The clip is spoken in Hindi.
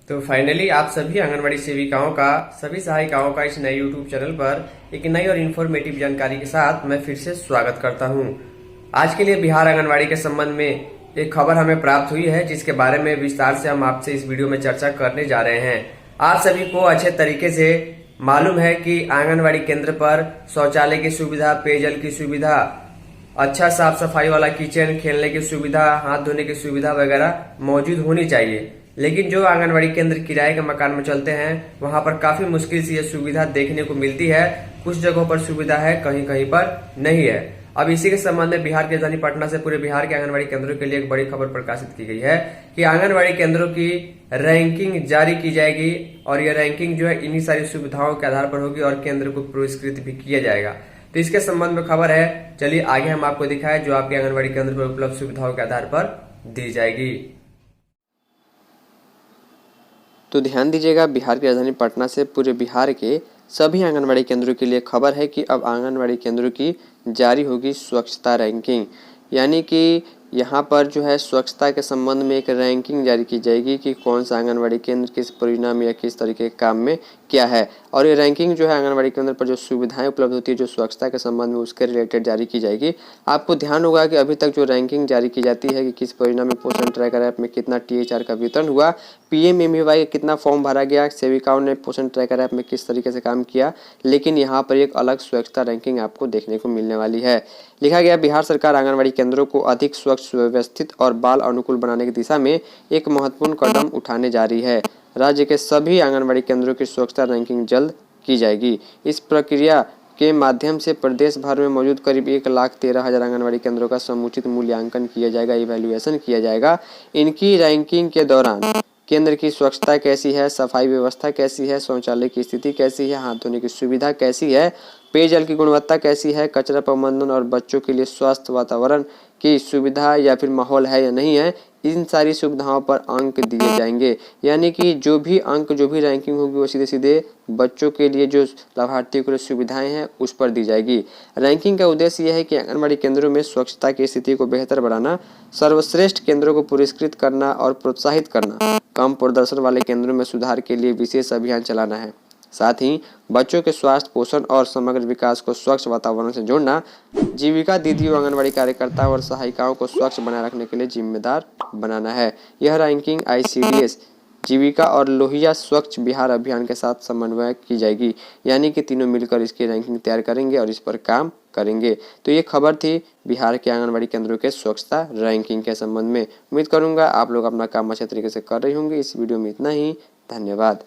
तो फाइनली आप सभी आंगनबाड़ी सेविकाओं का, सभी सहायिकाओं का इस नए यूट्यूब चैनल पर एक नई और इन्फॉर्मेटिव जानकारी के साथ मैं फिर से स्वागत करता हूं। आज के लिए बिहार आंगनबाड़ी के संबंध में एक खबर हमें प्राप्त हुई है, जिसके बारे में विस्तार से हम आपसे इस वीडियो में चर्चा करने जा रहे हैं। आप सभी को अच्छे तरीके से मालूम है कि आंगनबाड़ी केंद्र पर शौचालय की सुविधा, पेयजल की सुविधा, अच्छा साफ सफाई वाला किचन, खेलने की सुविधा, हाथ धोने की सुविधा वगैरह मौजूद होनी चाहिए। लेकिन जो आंगनबाड़ी केंद्र किराए के मकान में चलते हैं, वहां पर काफी मुश्किल से ये सुविधा देखने को मिलती है। कुछ जगहों पर सुविधा है, कहीं कहीं पर नहीं है। अब इसी के संबंध में बिहार की राजधानी पटना से पूरे बिहार के आंगनबाड़ी केंद्रों के लिए एक बड़ी खबर प्रकाशित की गई है कि आंगनबाड़ी केंद्रों की रैंकिंग जारी की जाएगी और यह रैंकिंग जो है इन्हीं सारी सुविधाओं के आधार पर होगी और केंद्र को पुरस्कृत भी किया जाएगा। तो इसके संबंध में खबर है, चलिए आगे हम आपको दिखाएं जो आपके आंगनबाड़ी केंद्र पर उपलब्ध सुविधाओं के आधार पर दी जाएगी। तो ध्यान दीजिएगा, बिहार की राजधानी पटना से पूरे बिहार के सभी आंगनबाड़ी केंद्रों के लिए खबर है कि अब आंगनबाड़ी केंद्रों की जारी होगी स्वच्छता रैंकिंग। यानी कि यहाँ पर जो है स्वच्छता के संबंध में एक रैंकिंग जारी की जाएगी कि कौन सा आंगनबाड़ी केंद्र किस परिणाम या किस तरीके के काम में क्या है। और ये रैंकिंग जो है आंगनबाड़ी केंद्र पर जो सुविधाएं उपलब्ध होती है जो स्वच्छता के संबंध में, उसके रिलेटेड जारी की जाएगी। आपको ध्यान होगा कि अभी तक जो रैंकिंग जारी की जाती है कि किस परिणाम में पोषण ट्रैकर ऐप में कितना THR का वितरण हुआ, PMMY कितना फॉर्म भरा गया, सेविकाओं ने पोषण ट्रैकर ऐप में किस तरीके से काम किया, लेकिन यहाँ पर एक अलग स्वच्छता रैंकिंग आपको देखने को मिलने वाली है। लिखा गया, बिहार सरकार आंगनबाड़ी केंद्रों को अधिक स्वच्छ, सुव्यवस्थित और बाल अनुकूल बनाने की दिशा में एक महत्वपूर्ण कदम उठाने जा रही है। राज्य के सभी आंगनबाड़ी केंद्रों की स्वच्छता रैंकिंग जल्द की जाएगी। इस प्रक्रिया के माध्यम से प्रदेश भर में मौजूद करीब 1,13,000 आंगनबाड़ी केंद्रों का समुचित मूल्यांकन किया जाएगा, इवैल्यूएशन किया जाएगा। इनकी रैंकिंग के दौरान केंद्र की स्वच्छता कैसी है, सफाई व्यवस्था कैसी है, शौचालय की स्थिति कैसी है, हाथ धोने की सुविधा कैसी है, पेयजल की गुणवत्ता कैसी है, कचरा प्रबंधन और बच्चों के लिए स्वस्थ वातावरण की सुविधा या फिर माहौल है या नहीं है, इन सारी सुविधाओं पर अंक दिए जाएंगे। यानी कि जो भी अंक, जो भी रैंकिंग होगी वो सीधे सीधे बच्चों के लिए जो लाभार्थियों के लिए सुविधाएं हैं उस पर दी जाएगी। रैंकिंग का उद्देश्य यह है कि आंगनबाड़ी केंद्रों में स्वच्छता की स्थिति को बेहतर बनाना, सर्वश्रेष्ठ केंद्रों को पुरस्कृत करना और प्रोत्साहित करना, कम प्रदर्शन वाले केंद्रों में सुधार के लिए विशेष अभियान चलाना है। साथ ही बच्चों के स्वास्थ्य, पोषण और समग्र विकास को स्वच्छ वातावरण से जोड़ना, जीविका दीदियों, आंगनबाड़ी कार्यकर्ताओं और सहायिकाओं को स्वच्छ बनाए रखने के लिए जिम्मेदार बनाना है। यह रैंकिंग ICDS, जीविका और लोहिया स्वच्छ बिहार अभियान के साथ समन्वय की जाएगी। यानी कि तीनों मिलकर इसकी रैंकिंग तैयार करेंगे और इस पर काम करेंगे। तो ये खबर थी बिहार के आंगनबाड़ी केंद्रों के स्वच्छता रैंकिंग के संबंध में। उम्मीद करूंगा आप लोग अपना काम अच्छे तरीके से कर रहे होंगे। इस वीडियो में इतना ही। धन्यवाद।